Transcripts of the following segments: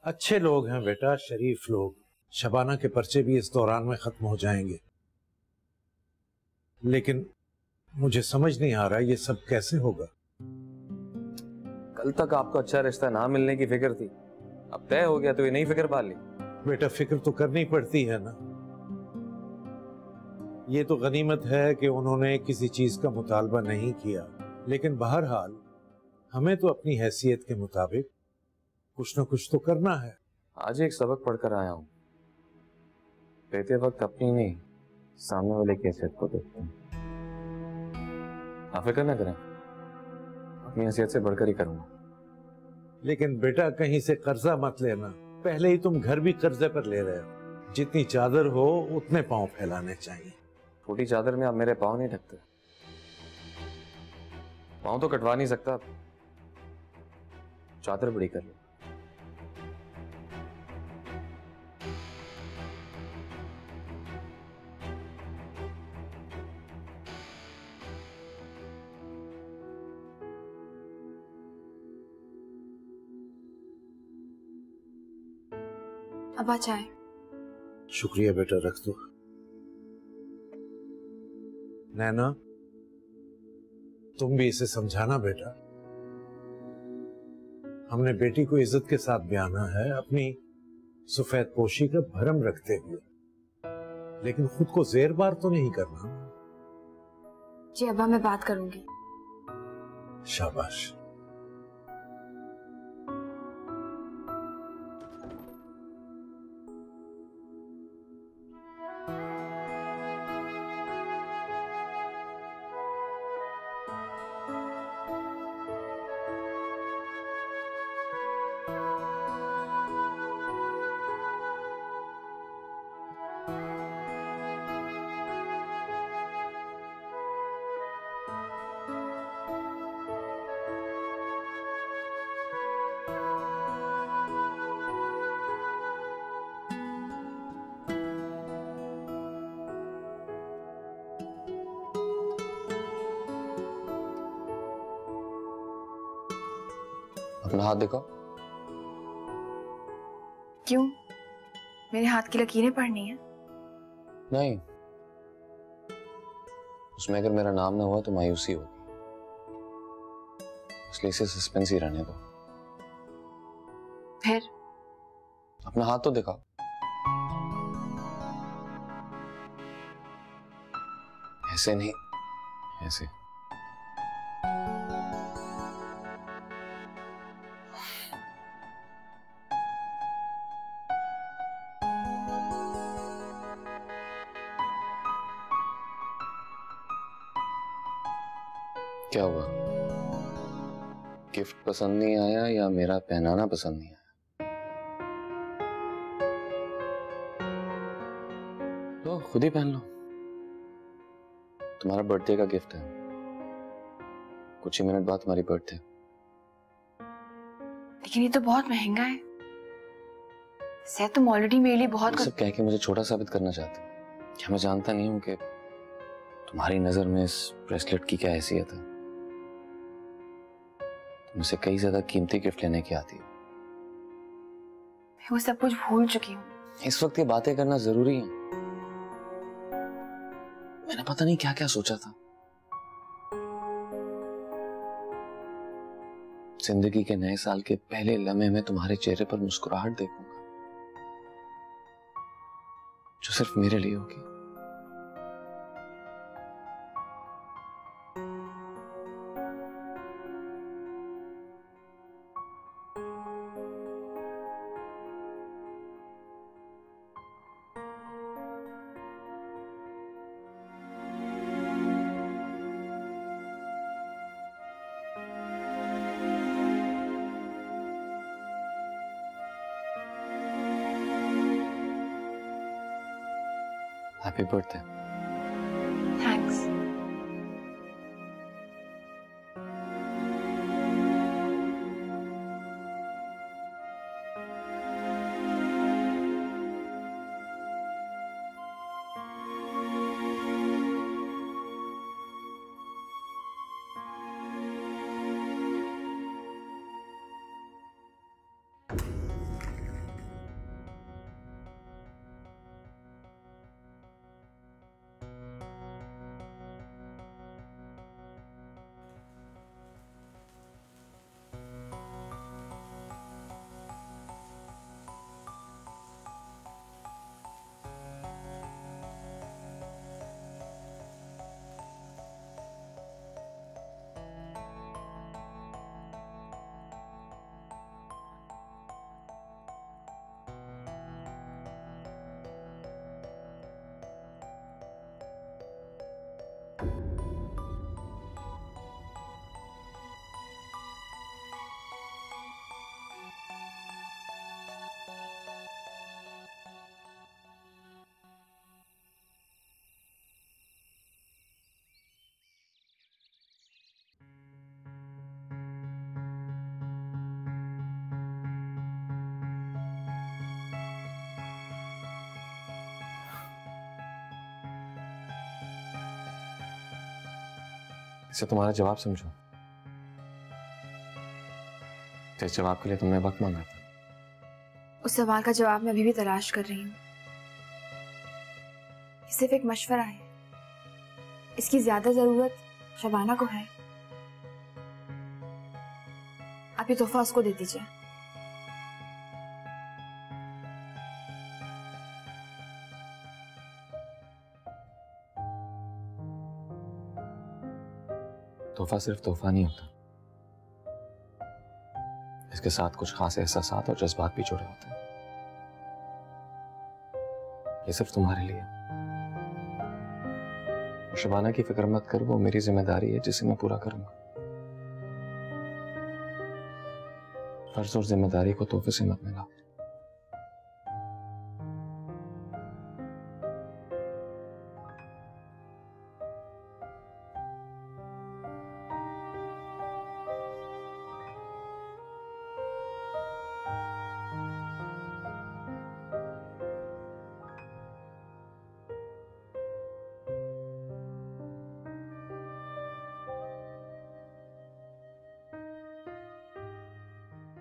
अच्छे लोग हैं बेटा, शरीफ लोग। शबाना के पर्चे भी इस दौरान में खत्म हो जाएंगे। लेकिन मुझे समझ नहीं आ रहा ये सब कैसे होगा। कल तक आपको अच्छा रिश्ता ना मिलने की फिक्र थी, अब तय हो गया तो ये नई फिक्र पाल ली। बेटा फिक्र तो करनी पड़ती है ना। ये तो गनीमत है कि उन्होंने किसी चीज का मुतालबा नहीं किया, लेकिन बहरहाल हमें तो अपनी हैसियत के मुताबिक कुछ न कुछ तो करना है। आज एक सबक पढ़कर आया हूं, देते वक्त अपनी नहीं सामने वाले की हैसियत को देखते हैं। आप फिक्र ना करें, अपनी हैसियत से बढ़कर ही करूंगा। लेकिन बेटा कहीं से कर्जा मत लेना, पहले ही तुम घर भी कर्जे पर ले रहे हो। जितनी चादर हो उतने पांव फैलाने चाहिए। छोटी चादर में आप मेरे पांव नहीं ढकते। पांव तो कटवा नहीं सकता, चादर बड़ी कर लो। अब्बा चाय। शुक्रिया बेटा, रख दो। नैना तुम भी इसे समझाना बेटा। हमने बेटी को इज्जत के साथ ब्याना है, अपनी सफेद पोशी का भरम रखते हुए, लेकिन खुद को जेर बार तो नहीं करना। जी अब्बा, मैं बात करूंगी। शाबाश। अपना हाथ दिखाओ। क्यों, मेरे हाथ की लकीरें पढ़नी है? नहीं, उसमें अगर मेरा नाम ना हुआ तो मायूसी होगी, इसलिए इसे सस्पेंस ही रहने दो। फिर अपना हाथ तो दिखाओ। ऐसे नहीं, ऐसे। क्या हुआ, गिफ्ट पसंद नहीं आया या मेरा पहनाना पसंद नहीं आया? तो खुद ही पहन लो, तुम्हारा बर्थडे का गिफ्ट है। कुछ ही मिनट बाद तुम्हारी बर्थडे। लेकिन ये तो बहुत महंगा है। सैद, तुम ऑलरेडी मेरे लिए बहुत सब कह के मुझे छोटा साबित करना चाहते हो? क्या मैं जानता नहीं हूं कि तुम्हारी नजर में इस ब्रेसलेट की क्या हैसियत है? मुझसे कई ज्यादा कीमती गिफ्ट लेने की आती है। मैं वो सब कुछ भूल चुकी हूँ। इस वक्त ये बातें करना जरूरी है? मैंने पता नहीं क्या क्या सोचा था। जिंदगी के नए साल के पहले लम्हे में तुम्हारे चेहरे पर मुस्कुराहट देखूंगा जो सिर्फ मेरे लिए होगी। Happy birthday. थैंक्स। इसे तुम्हारा जवाब समझो। जिस जवाब के लिए तुमने वक्त मांगा था। उस सवाल का जवाब मैं अभी भी तलाश कर रही हूँ। सिर्फ एक मशवरा है, इसकी ज्यादा जरूरत शबाना को है। आप ये तोहफा उसको दे दीजिए। तोहफा सिर्फ तोहफा नहीं होता, इसके साथ कुछ खास एहसासात और जज्बात भी जुड़े होते हैं। ये सिर्फ तुम्हारे लिए। शबाना की फिक्र मत कर, वो मेरी जिम्मेदारी है जिसे मैं पूरा करूंगा। फर्ज और जिम्मेदारी को तोहफे से मत मिला।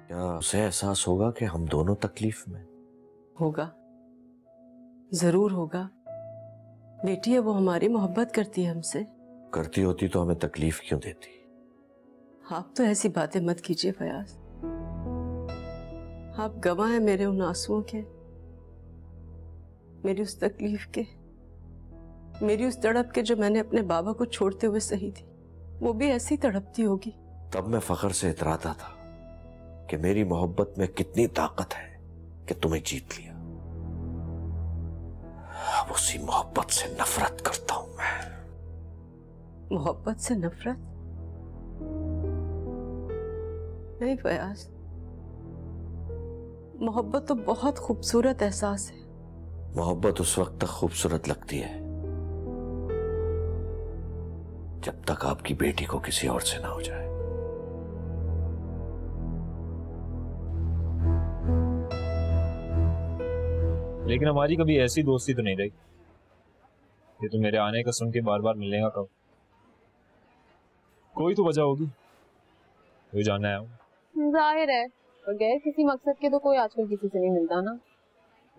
क्या उसे एहसास होगा कि हम दोनों तकलीफ में? होगा, जरूर होगा। बेटी है वो, हमारी मोहब्बत करती है हमसे। करती होती तो हमें तकलीफ क्यों देती? आप तो ऐसी बातें मत कीजिए फयाज। आप गवाह हैं मेरे उन आंसुओं के, मेरी उस तकलीफ के, मेरी उस तड़प के जो मैंने अपने बाबा को छोड़ते हुए सही थी। वो भी ऐसी तड़पती होगी। तब मैं फख्र से इतराता था कि मेरी मोहब्बत में कितनी ताकत है कि तुम्हें जीत लिया। अब उसी मोहब्बत से नफरत करता हूं मैं। मोहब्बत से नफरत? नहीं फयाज, मोहब्बत तो बहुत खूबसूरत एहसास है। मोहब्बत उस वक्त तक खूबसूरत लगती है जब तक आपकी बेटी को किसी और से ना हो जाए। लेकिन हमारी कभी ऐसी दोस्ती तो नहीं रही कि तुम मेरे आने का सुन के बार बार मिलेगा कब। कोई तो वजह होगी, कोई जानना है। जाहिर है, बगैर किसी मकसद के तो कोई आजकल किसी से नहीं मिलता ना।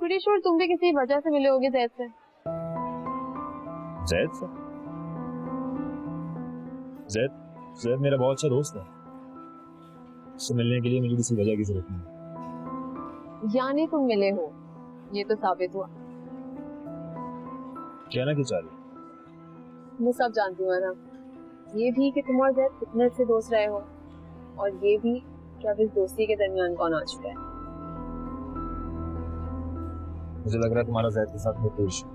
प्रीटी श्योर तुम भी किसी वजह से मिले होगे जैद से। जैद से? जैद मेरा बहुत अच्छा दोस्त है। उससे मिलने के लिए मुझे किसी वजह की जरूरत नहीं। यानी तुम मिले हो, ये तो साबित हुआ। कहना क्या चाह रही? मैं सब जानती हूँ ना, ये भी कि तुम और जैद कितने अच्छे दोस्त रहे हो, और ये भी कि अब इस दोस्ती के दरमियान कौन आ चुका है। मुझे लग रहा है तुम्हारा जैद के साथ में कोई इशू,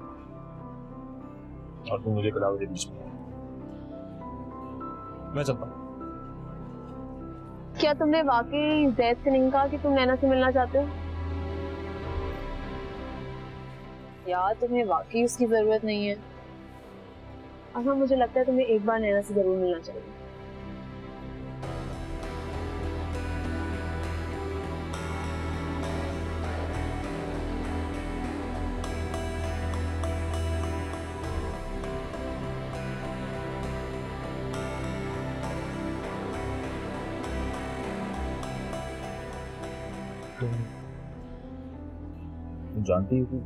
और तुम मुझे बुलाओ दे बीच में। मैं चलता हूँ। क्या तुमने वाकई जैद से नहीं कहा कि तुम नैना से मिलना चाहते हो? यार तुम्हें वाकई उसकी जरूरत नहीं है। हाँ, मुझे लगता है तुम्हें एक बार नैना से जरूर मिलना चाहिए। तुम जानती हो कि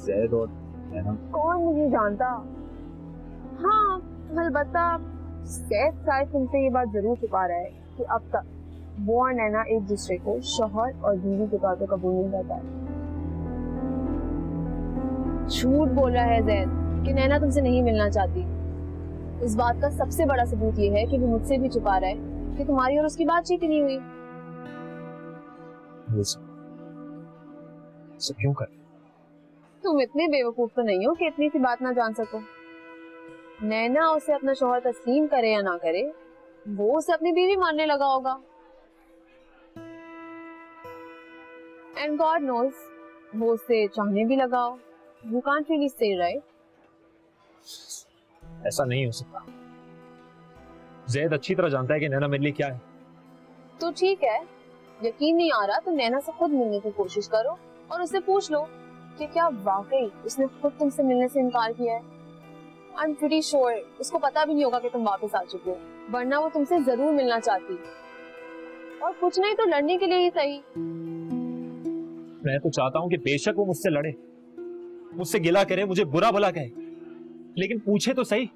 जैद और नैना? कौन नहीं जानता। हाँ, अलबत्ता जैद शायद तुमसे ये बात जरूर छुपा रहा है कि अब तक वो और नैना एक दूसरे को शौहर और बीवी के तौर पर कबूल नहीं करता है। झूठ बोल रहा है जैद कि नैना तुमसे नहीं मिलना चाहती। इस बात का सबसे बड़ा सबूत ये है कि वो मुझसे भी छुपा रहा है कि तुम्हारी और उसकी बातचीत नहीं हुई। सब क्यों कर? तुम इतने बेवकूफ तो नहीं हो कि इतनी सी बात ना जान सको। नैना उसे अपना शौहर तस्लीम करे या ना करे, वो उसे अपनी बीवी मानने लगा होगा। एंड गॉड नोज, वो उसे चाहने भी लगा हो। You can't really say, right? ऐसा नहीं हो सकता। जैद अच्छी तरह जानता है कि नैना मेरे लिए क्या है। तो ठीक है, यकीन नहीं आ रहा तो नैना से खुद मिलने की कोशिश करो और उससे पूछ लो कि क्या वाकई उसने खुद तुमसे मिलने से इनकार किया है। आई एम प्रीटी श्योर उसको पता भी नहीं होगा कि तुम वापस आ चुके हो, वरना वो तुमसे जरूर मिलना चाहती, और कुछ नहीं तो लड़ने के लिए ही सही। मैं तो चाहता हूँ कि बेशक वो मुझसे लड़े, मुझसे गिला करे, मुझे बुरा भला कहे, लेकिन पूछे तो सही,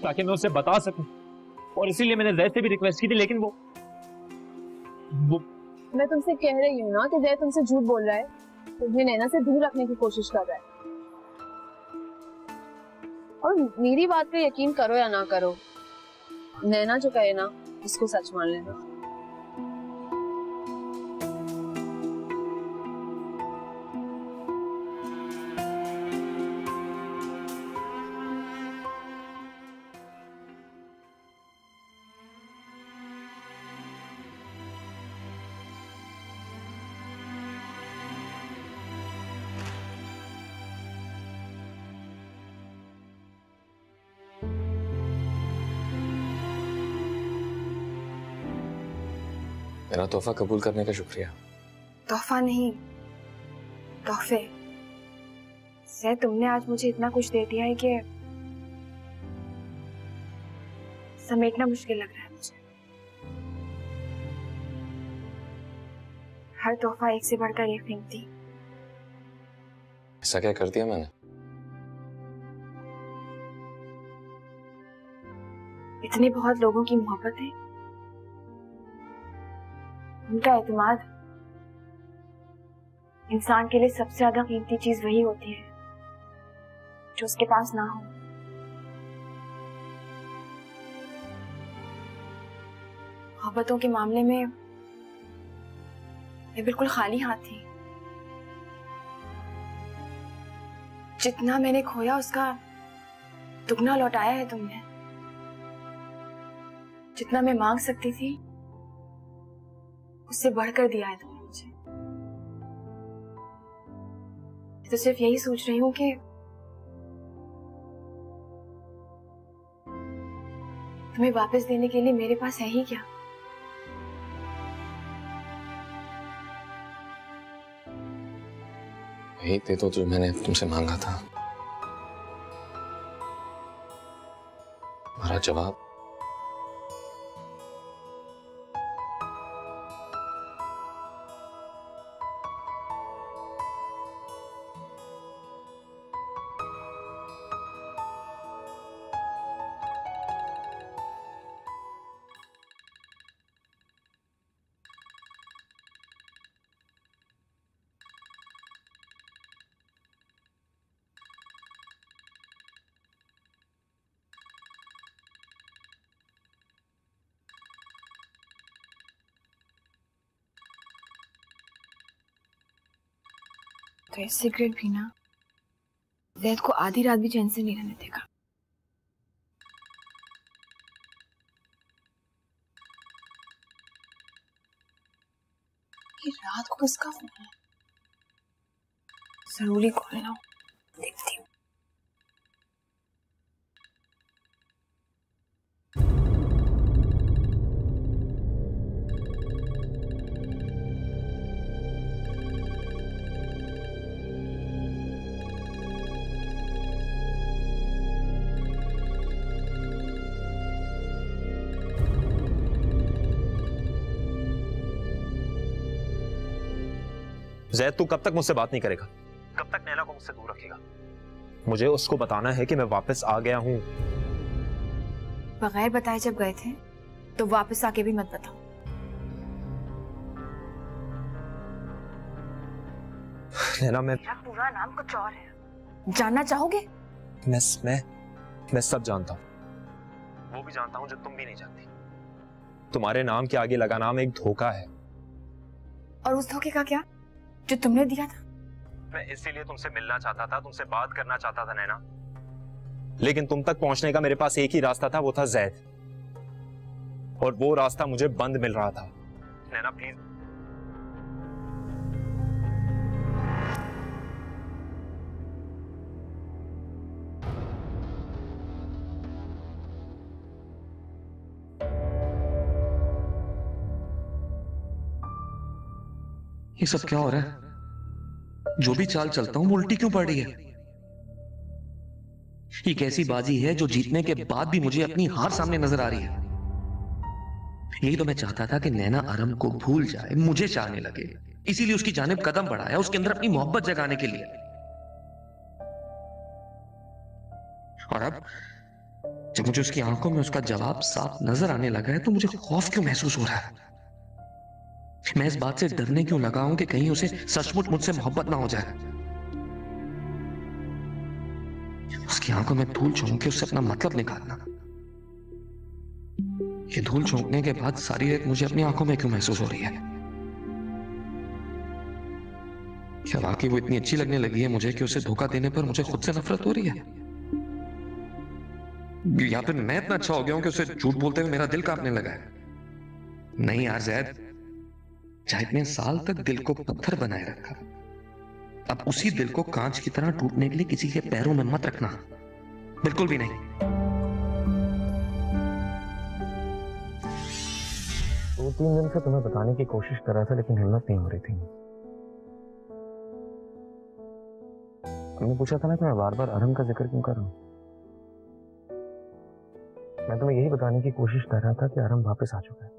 ताकि मैं उसे बता सकूं। और इसीलिए मैंने जैद से भी रिक्वेस्ट की थी, लेकिन वो मैं तुमसे कह रही हूँ ना कि जैद तुमसे झूठ बोल रहा है, तुम्हें नैना से दूर रखने की कोशिश कर रहा है। और मेरी बात पे यकीन करो या ना करो, नैना जो कहे ना उसको सच मान लेना। मेरा तोहफा कबूल करने का शुक्रिया। तोहफा नहीं, तोहफे। सैद, तुमने आज मुझे इतना कुछ दे दिया है कि समेटना मुश्किल लग रहा है मुझे। हर तोहफा एक से बढ़कर एक कीमती। ऐसा क्या कर दिया मैंने? इतने बहुत लोगों की मोहब्बत है, उनका एतमाद। इंसान के लिए सबसे ज्यादा कीमती चीज वही होती है जो उसके पास ना हो। मोहब्बतों के मामले में मैं बिल्कुल खाली हाथ थी। जितना मैंने खोया उसका दुगना लौटाया है तुमने। जितना मैं मांग सकती थी उससे बढ़कर दिया है तुमने मुझे। तो सिर्फ यही सोच रही हूं कि तुम्हें वापस देने के लिए मेरे पास है ही क्या। यही दे दो जो मैंने तुमसे मांगा था। हमारा जवाब तो ये सिगरेट भी ना जैद को आधी रात भी चैन से नहीं रहने देगा। ये रात को किसका फोन है? जरूरी कॉल ना हो, देखती हूँ। जैद, तू कब तक मुझसे बात नहीं करेगा? कब तक नैना को मुझसे दूर रखेगा? मुझे उसको बताना है कि मैं वापस आ गया हूं। बगैर बताए जब गए थे तो वापस आके भी मत बताओ। नैना, मेरा पूरा नाम कुछ और है, जानना चाहोगे? मैं सब जानता हूं। वो भी जानता हूं जो तुम भी नहीं जानती। तुम्हारे नाम के आगे लगा नाम एक धोखा है। और उस धोखे का क्या जो तुमने दिया था? मैं इसीलिए तुमसे मिलना चाहता था, तुमसे बात करना चाहता था नैना, लेकिन तुम तक पहुंचने का मेरे पास एक ही रास्ता था, वो था जैद। और वो रास्ता मुझे बंद मिल रहा था। नैना प्लीज। ये सब क्या हो रहा है? जो भी चाल चलता हूं वो उल्टी क्यों पड़ रही है? एक ऐसी बाजी है जो जीतने के बाद भी मुझे अपनी हार सामने नजर आ रही है। यही तो मैं चाहता था कि नैना अरम को भूल जाए, मुझे चाहने लगे, इसीलिए उसकी जानिब कदम बढ़ाया, उसके अंदर अपनी मोहब्बत जगाने के लिए। और अब जब मुझे उसकी आंखों में उसका जवाब साफ नजर आने लगा है तो मुझे खौफ क्यों महसूस हो रहा है? मैं इस बात से डरने क्यों लगा हूं कि कहीं उसे सचमुच मुझसे मोहब्बत ना हो जाए। उसकी आंखों में धूल झोंक के उससे अपना मतलब निकालना, ये धूल झोंकने के बाद सारी रात मुझे अपनी आंखों में क्यों महसूस हो रही है? क्या वाकई वो इतनी अच्छी लगने लगी है मुझे कि उसे धोखा देने पर मुझे खुद से नफरत हो रही है? या फिर मैं इतना अच्छा हो गया हूं कि उसे झूठ बोलते हुए मेरा दिल कांपने लगा है? नहीं यार जैद, चाहे इतने साल तक दिल को पत्थर बनाए रखा, अब उसी दिल को कांच की तरह टूटने के लिए किसी के पैरों में मत रखना, बिल्कुल भी नहीं। 2-3 दिन से तुम्हें बताने की कोशिश कर रहा था लेकिन हिम्मत नहीं हो रही थी। हमने पूछा था ना कि मैं बार बार अरम का जिक्र क्यों कर रहा हूं। मैं तुम्हें यही बताने की कोशिश कर रहा था कि अरम वापस आ चुका है।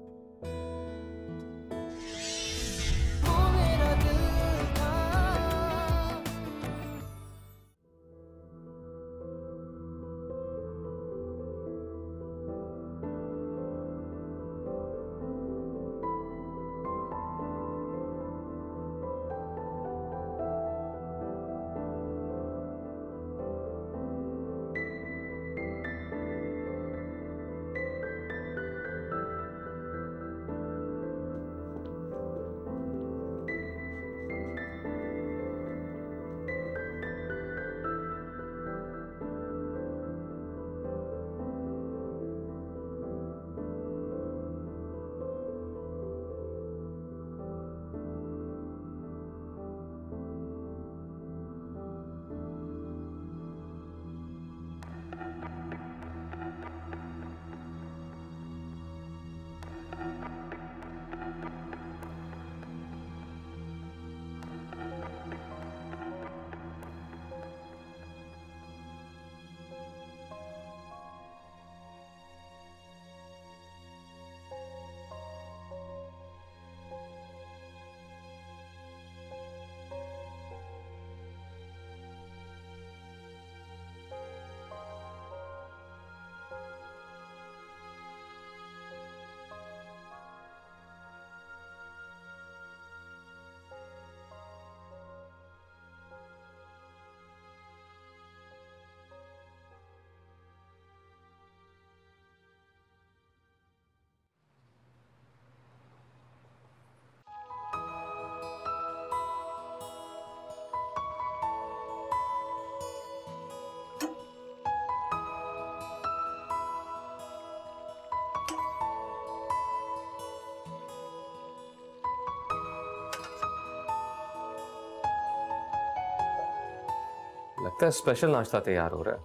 लगता है स्पेशल नाश्ता तैयार हो रहा है।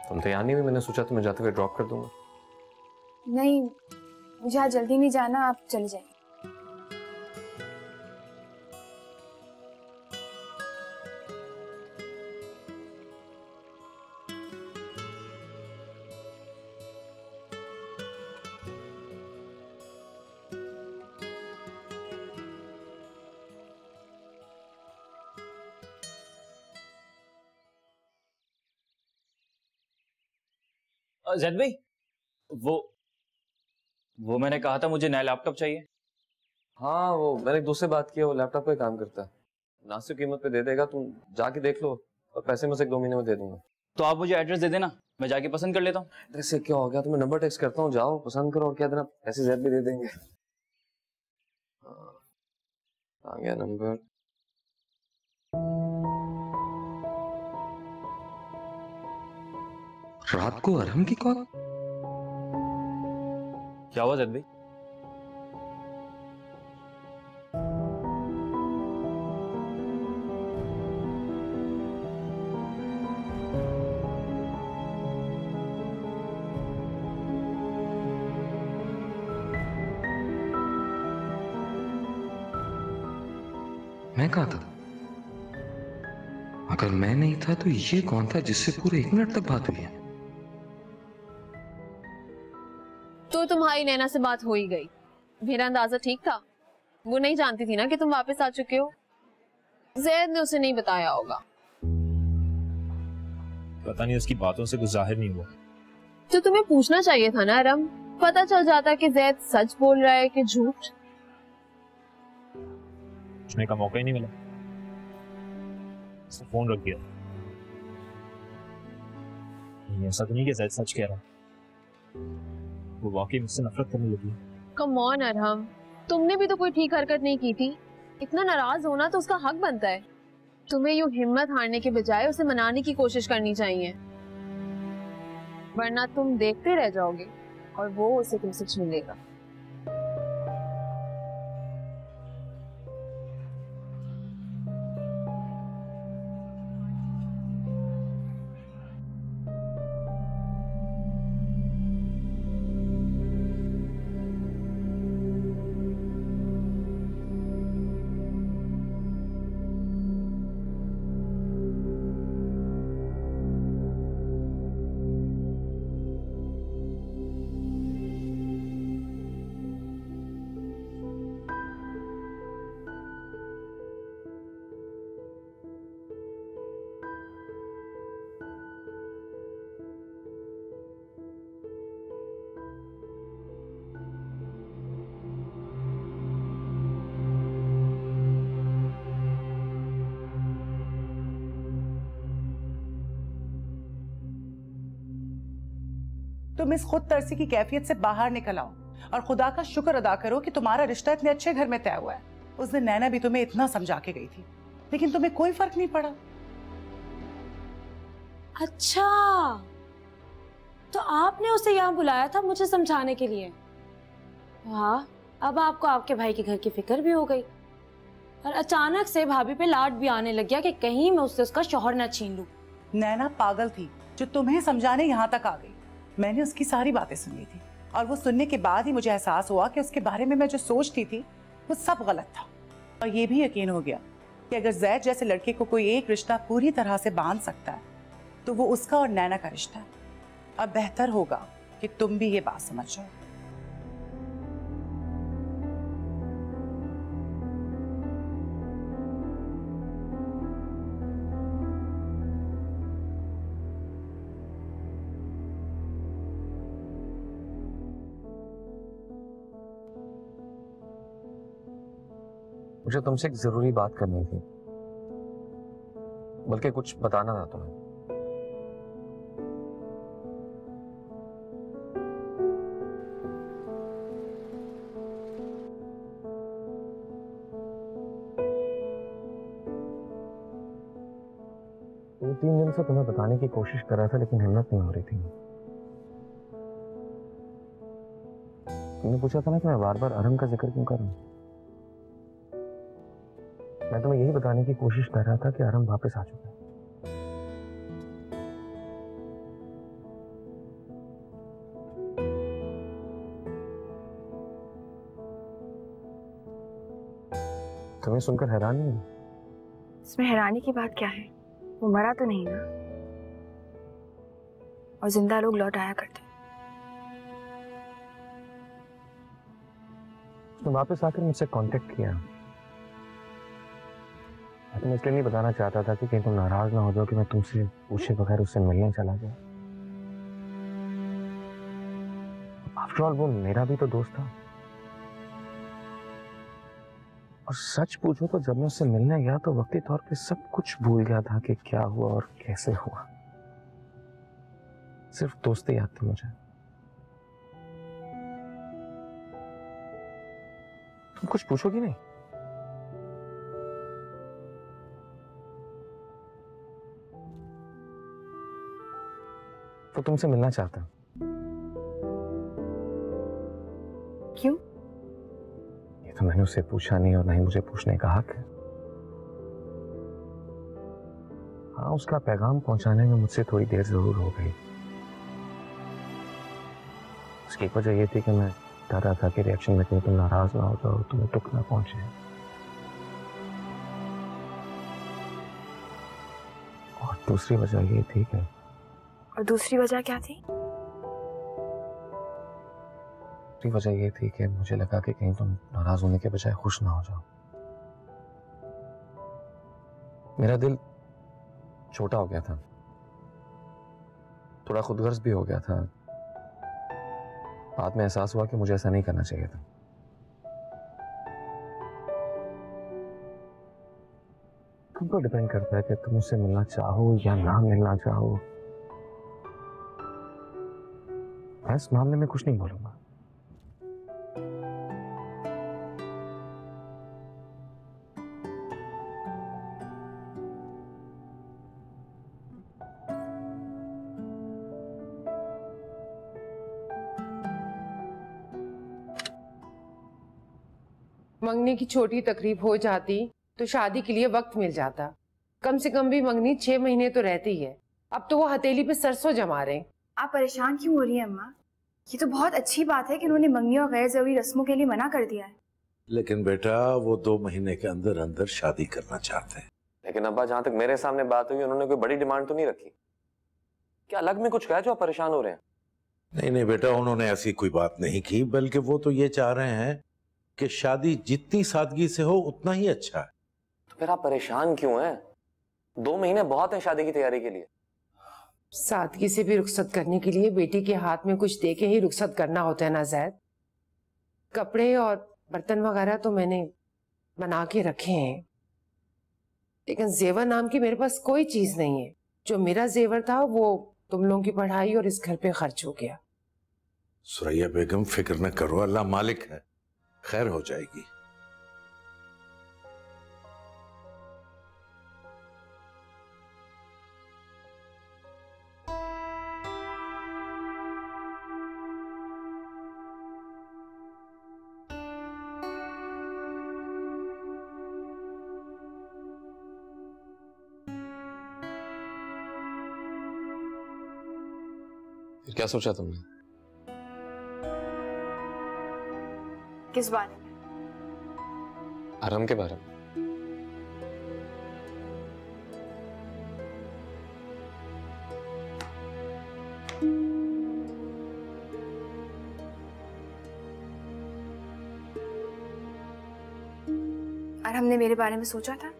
तुम तैयार नहीं हुई, मैंने सोचा तुम्हें जाते हुए ड्रॉप कर दूंगा। नहीं, मुझे आज जल्दी नहीं जाना, आप चले जाइए। जैद भाई, वो मैंने कहा था मुझे नया लैपटॉप चाहिए। हाँ, वो मैंने एक दोस्त से बात की है, वो लैपटॉप पे काम करता है, मुनासिब कीमत पे दे देगा। तुम जाके देख लो और पैसे मैं उसे 2 महीने में दे दूंगा। तो आप मुझे एड्रेस दे देना, मैं जाके पसंद कर लेता हूँ। एड्रेस से क्या हो गया, तुम्हें नंबर टेक्स्ट करता हूँ, जाओ पसंद करो और क्या देना, पैसे जैद भी दे देंगे। आ गया नंबर। रात को अरहम की कॉल? क्या हुआ जैद भाई? मैं कहा था अगर मैं नहीं था तो ये कौन था जिससे पूरे 1 मिनट तक बात हुई है? तो तुम्हारी नैना से बात हो ही गई। मेरा अंदाजा ठीक था। वो नहीं जानती थी ना कि तुम वापस आ चुके हो। जैद ने उसे नहीं बताया होगा। पता नहीं उसकी बातों से कुछ जाहिर नहीं हुआ। तो तुम्हें पूछना चाहिए था ना अरम, पता चल जाता कि जैद सच बोल रहा है कि झूठ। पूछने का मौका ही नहीं मिला। उसने फोन रख दिया। ऐसा तो नहीं कि जैद सच कह रहा, वो वाकई मुझसे नफरत करने लगी। कम ऑन अरहम, तुमने भी तो कोई ठीक हरकत नहीं की थी। इतना नाराज होना तो उसका हक बनता है। तुम्हें यूं हिम्मत हारने के बजाय उसे मनाने की कोशिश करनी चाहिए, वरना तुम देखते रह जाओगे और वो उसे तुमसे छीन लेगा। तुम इस खुद तरसी की कैफियत से बाहर निकल आओ और खुदा का शुक्र अदा करो कि तुम्हारा रिश्ता इतने अच्छे घर में तय हुआ है। उस दिन नैना भी तुम्हें इतना समझा के गई थी, लेकिन तुम्हें कोई फर्क नहीं पड़ा। अच्छा, तो आपने उसे यहाँ बुलाया था मुझे समझाने के लिए। वाह, अब आपको आपके भाई के घर की फिक्र भी हो गई और अचानक से भाभी पे लाड भी आने लग गया कि कहीं मैं उससे उसका शौहर न छीन लूं। नैना पागल थी जो तुम्हें समझाने यहाँ तक आ गई। मैंने उसकी सारी बातें सुन ली थी और वो सुनने के बाद ही मुझे एहसास हुआ कि उसके बारे में मैं जो सोचती थी वो सब गलत था। और ये भी यकीन हो गया कि अगर जैद जैसे लड़के को कोई एक रिश्ता पूरी तरह से बांध सकता है तो वो उसका और नैना का रिश्ता है। अब बेहतर होगा कि तुम भी ये बात समझ जाओ। मुझे तुमसे एक जरूरी बात करनी थी, बल्कि कुछ बताना था तुम्हें। दो 3 दिन से तुम्हें बताने की कोशिश कर रहा था, लेकिन हिम्मत नहीं हो रही थी। तुमने पूछा था ना कि मैं बार बार अरम का जिक्र क्यों कर रहा हूं। मैं तुम्हें यही बताने की कोशिश कर रहा था कि अरम वापस आ चुका है। तुम्हें सुनकर हैरान नहीं? इसमें हैरानी की बात क्या है? वो मरा तो नहीं ना, और जिंदा लोग लौट आया करते। उसने वापस आकर मुझसे कांटेक्ट किया। मैं इसलिए नहीं बताना चाहता था कि कहीं तुम नाराज ना हो जाओ कि मैं तुमसे पूछे बगैर उससे मिलने चला गया। आफ्टर ऑल वो मेरा भी तो दोस्त था। और सच पूछो तो जब मैं उससे मिलने गया तो वक्ती तौर पे सब कुछ भूल गया था कि क्या हुआ और कैसे हुआ। सिर्फ दोस्ती याद थी मुझे। तुम कुछ पूछोगी नहीं? वो तुमसे मिलना चाहता है। क्यों? ये तो मैंने उससे पूछा नहीं और ना ही मुझे पूछने का हक है। हाँ, उसका पैगाम पहुंचाने में मुझसे थोड़ी देर जरूर हो गई। उसकी वजह ये थी कि मैं डर रहा था कि रिएक्शन में कहीं तुम नाराज ना हो जाओ, तुम्हें दुख ना पहुंचे। दूसरी वजह ये थी कि और दूसरी वजह क्या थी? दूसरी वजह ये थी कि मुझे लगा कि कहीं तुम नाराज होने के बजाय खुश ना हो जाओ। मेरा दिल छोटा हो गया था, थोड़ा खुदगर्ज भी हो गया था। बाद में एहसास हुआ कि मुझे ऐसा नहीं करना चाहिए था। तुमको डिपेंड करता है कि तुम उससे मिलना चाहो या ना मिलना चाहो। मैं इस मामले में कुछ नहीं बोलूंगा। मंगनी की छोटी तकरीब हो जाती तो शादी के लिए वक्त मिल जाता। कम से कम भी मंगनी 6 महीने तो रहती है। अब तो वो हथेली पे सरसों जमा रहे। आप परेशान क्यों हो रही हैं अम्मा? ये तो बहुत अच्छी बात है कि उन्होंने मंगनी और गैर जरूरी रस्मों के लिए मना कर दिया है। लेकिन बेटा वो 2 महीने के अंदर अंदर शादी करना चाहते हैं। लेकिन अब्बा, जहां तक मेरे सामने बात हुई, उन्होंने कोई बड़ी डिमांड तो नहीं रखी। क्या अलग में कुछ कहा जो आप परेशान हो रहे हैं? नहीं नहीं बेटा, उन्होंने ऐसी कोई बात नहीं की, बल्कि वो तो ये चाह रहे हैं कि शादी जितनी सादगी से हो उतना ही अच्छा है। तो फिर आप परेशान क्यों हैं? 2 महीने बहुत हैं शादी की तैयारी के लिए। सादगी से भी रुखसत करने के लिए बेटी के हाथ में कुछ दे के ही रुखसत करना होता है ना ज़ैद। कपड़े और बर्तन वगैरह तो मैंने बना के रखे हैं, लेकिन जेवर नाम की मेरे पास कोई चीज नहीं है। जो मेरा जेवर था वो तुम लोगों की पढ़ाई और इस घर पे खर्च हो गया। सुरैया बेगम, फिक्र न करो, अल्लाह मालिक है, खैर हो जाएगी। फिर क्या सोचा तुमने? किस बारे में? आराम के बारे में। और हमने मेरे बारे में सोचा था?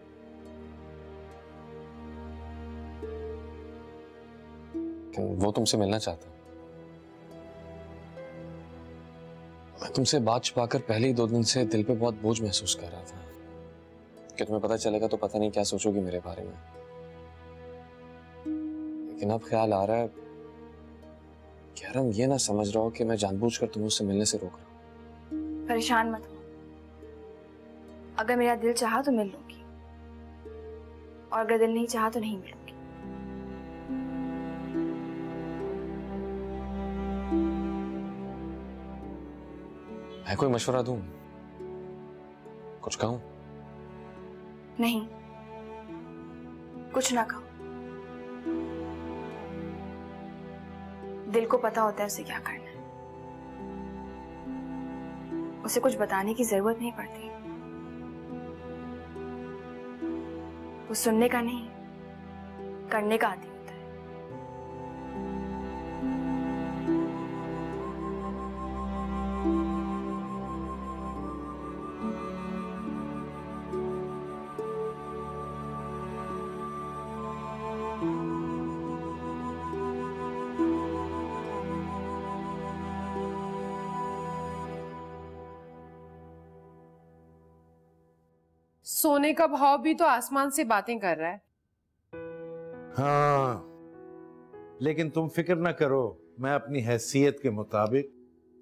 वो तुमसे मिलना चाहता। मैं तुमसे बात छुपाकर पहले ही 2 दिन से दिल पे बहुत बोझ महसूस कर रहा था कि तुम्हें पता चलेगा तो पता नहीं क्या सोचोगी मेरे बारे में। लेकिन अब ख्याल आ रहा है कि यार हम ये ना समझ रहा हो कि मैं जानबूझकर तुम्हें उससे मिलने से रोक रहा हूं। परेशान मत हो, अगर मेरा दिल चाहा तो मिल लूंगी, और अगर दिल नहीं चाहा तो नहीं मिलूंगी। मैं कोई मशवरा दूं? कुछ कहूं? नहीं, कुछ ना कहो। दिल को पता होता है उसे क्या करना है, उसे कुछ बताने की जरूरत नहीं पड़ती। वो सुनने का नहीं, करने का आदी होता है। सोने का भाव भी तो आसमान से बातें कर रहा है। हाँ, लेकिन तुम फिक्र ना करो, मैं अपनी हैसियत के मुताबिक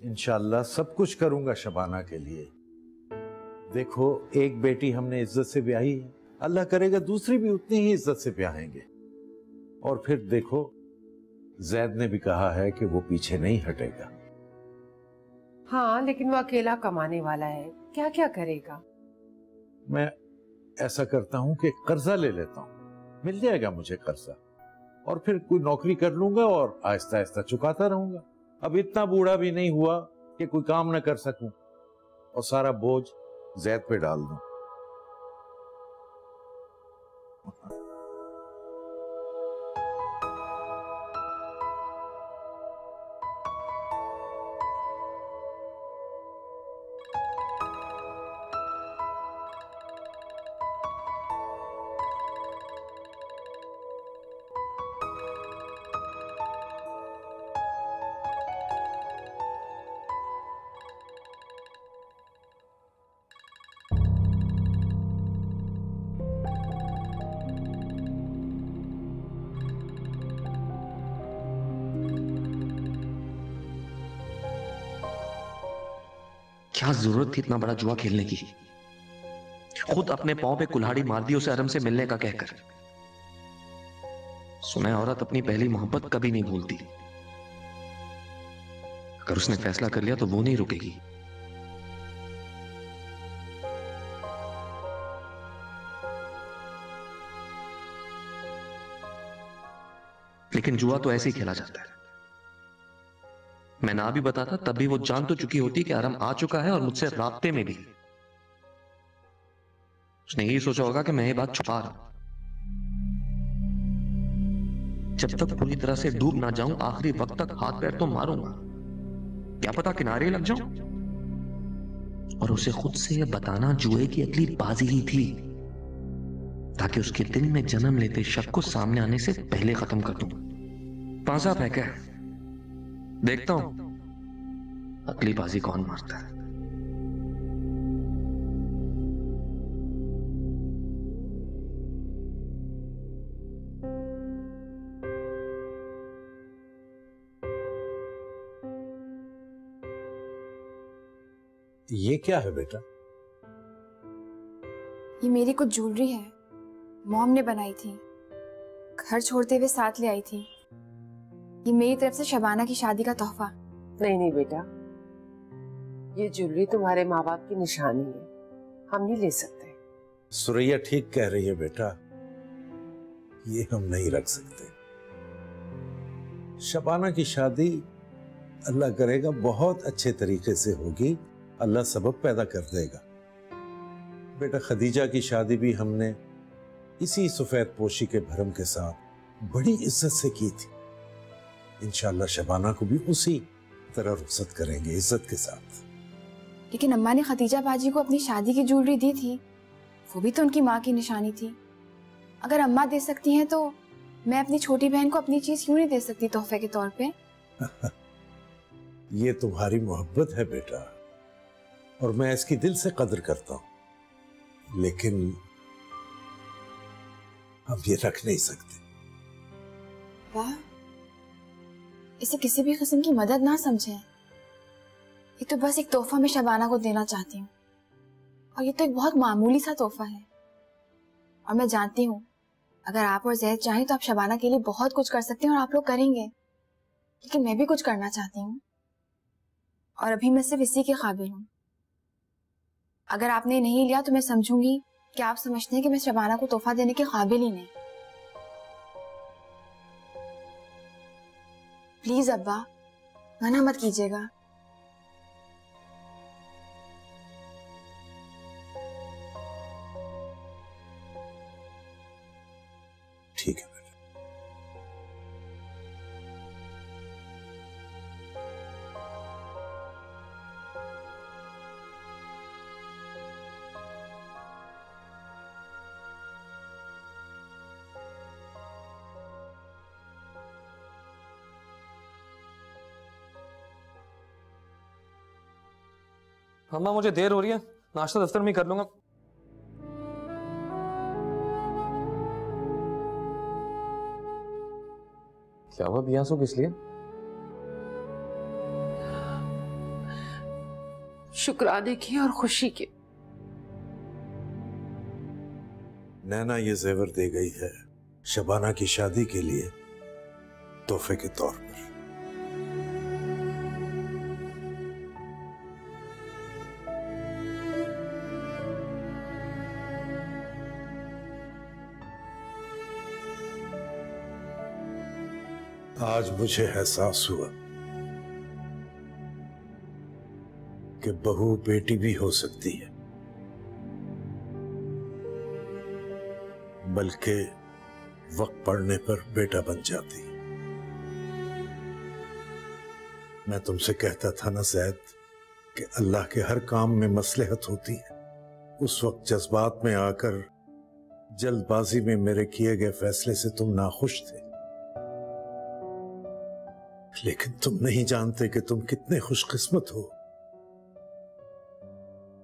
इंशाअल्लाह सब कुछ करूंगा शबाना के लिए। देखो, एक बेटी हमने इज्जत से ब्याही है, अल्लाह करेगा दूसरी भी उतनी ही इज्जत से ब्याहेंगे। और फिर देखो, जैद ने भी कहा है कि वो पीछे नहीं हटेगा। हाँ, लेकिन वो अकेला कमाने वाला है, क्या क्या करेगा? मैं ऐसा करता हूं कि कर्जा ले लेता हूं, मिल जाएगा मुझे कर्जा, और फिर कोई नौकरी कर लूंगा और आहिस्ता आहिस्ता चुकाता रहूंगा। अब इतना बूढ़ा भी नहीं हुआ कि कोई काम न कर सकूं और सारा बोझ जैद पे डाल दूं। क्या जरूरत थी इतना बड़ा जुआ खेलने की? खुद अपने पांव पे कुल्हाड़ी मार दी उसे अरम से मिलने का कहकर। सुना है औरत अपनी पहली मोहब्बत कभी नहीं भूलती। अगर उसने फैसला कर लिया तो वो नहीं रुकेगी। लेकिन जुआ तो ऐसे ही खेला जाता है। मैं ना भी बताता तब भी वो जान तो चुकी होती कि अरम आ चुका है और मुझसे राब्ते में भी। उसने यही सोचा होगा कि मैं ये बात छुपा रहा हूं। जब तक पूरी तरह से डूब ना जाऊं आखिरी वक्त तक हाथ पैर तो मारूंगा, क्या पता किनारे लग जाऊं। और उसे खुद से यह बताना जुए की अगली बाजी ही थी, ताकि उसके दिल में जन्म लेते शक को सामने आने से पहले खत्म कर दूं। पांचा फेंका है, देखता हूं अगली बाजी कौन मारता है। ये क्या है बेटा? ये मेरी कुछ ज्वेलरी है, मॉम ने बनाई थी, घर छोड़ते हुए साथ ले आई थी। ये मेरी तरफ से शबाना की शादी का तोहफा। नहीं नहीं बेटा, ये ज्वेलरी तुम्हारे माँ बाप की निशानी है, हम नहीं ले सकते। सुरैया ठीक कह रही है बेटा, ये हम नहीं रख सकते। शबाना की शादी अल्लाह करेगा बहुत अच्छे तरीके से होगी, अल्लाह सबब पैदा कर देगा। बेटा खदीजा की शादी भी हमने इसी सफेद पोशी के भरम के साथ बड़ी इज्जत से की थी। इंशाअल्लाह शबाना को भी उसी तरह रुखसत करेंगे, इज्जत के साथ। लेकिन अम्मा ने खदीजा बाजी को अपनी शादी की ज्वेलरी दी थी, वो भी तो उनकी माँ की निशानी थी। अगर अम्मा दे सकती हैं तो मैं अपनी छोटी बहन को अपनी चीज क्यों नहीं दे सकती तोहफे के तौर पे? ये तुम्हारी मोहब्बत है बेटा, और मैं इसकी दिल से कदर करता हूं, लेकिन हम ये रख नहीं सकते। वाह, इसे किसी भी किस्म की मदद ना समझें। ये तो बस एक तोहफा मैं शबाना को देना चाहती हूँ, और ये तो एक बहुत मामूली सा तोहफा है। और मैं जानती हूँ अगर आप और जैद चाहें तो आप शबाना के लिए बहुत कुछ कर सकते हैं, और आप लोग करेंगे। लेकिन मैं भी कुछ करना चाहती हूँ, और अभी मैं सिर्फ इसी के काबिल हूँ। अगर आपने नहीं लिया तो मैं समझूंगी कि आप समझते हैं कि मैं शबाना को तोहफा देने के काबिल ही नहीं। प्लीज अब्बा, मना मत कीजिएगा। ठीक है। अम्मा मुझे देर हो रही है, नाश्ता दफ्तर में ही कर लूंगा। क्या हुआ बियांसु, किस लिए? शुक्राने की और खुशी के। नैना ये जेवर दे गई है शबाना की शादी के लिए तोहफे के तौर पर। आज मुझे एहसास हुआ कि बहू बेटी भी हो सकती है, बल्कि वक्त पड़ने पर बेटा बन जाती। मैं तुमसे कहता था ना ज़ैद कि अल्लाह के हर काम में मसलहत होती है। उस वक्त जज्बात में आकर जल्दबाजी में मेरे किए गए फैसले से तुम नाखुश थे, लेकिन तुम नहीं जानते कि तुम कितने खुशकिस्मत हो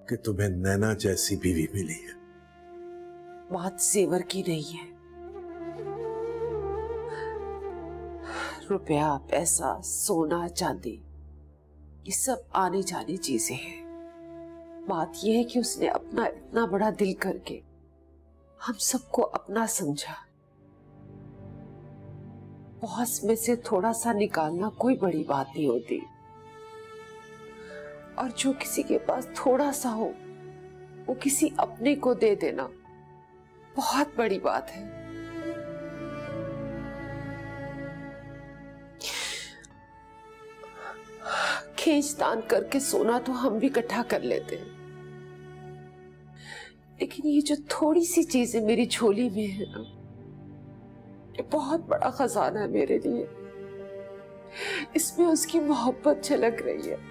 कि तुम्हें नैना जैसी बीवी मिली है। बात जेवर की नहीं है, रुपया, पैसा, सोना, चांदी, ये सब आने जाने चीजें हैं। बात यह है कि उसने अपना इतना बड़ा दिल करके हम सबको अपना समझा। बॉस में से थोड़ा सा निकालना कोई बड़ी बात नहीं होती, और जो किसी के पास थोड़ा सा हो वो किसी अपने को दे देना बहुत बड़ी बात है। खींचतान करके सोना तो हम भी इकट्ठा कर लेते हैं, लेकिन ये जो थोड़ी सी चीजें मेरी झोली में है ना, ये बहुत बड़ा खजाना है मेरे लिए। इसमें उसकी मोहब्बत झलक रही है।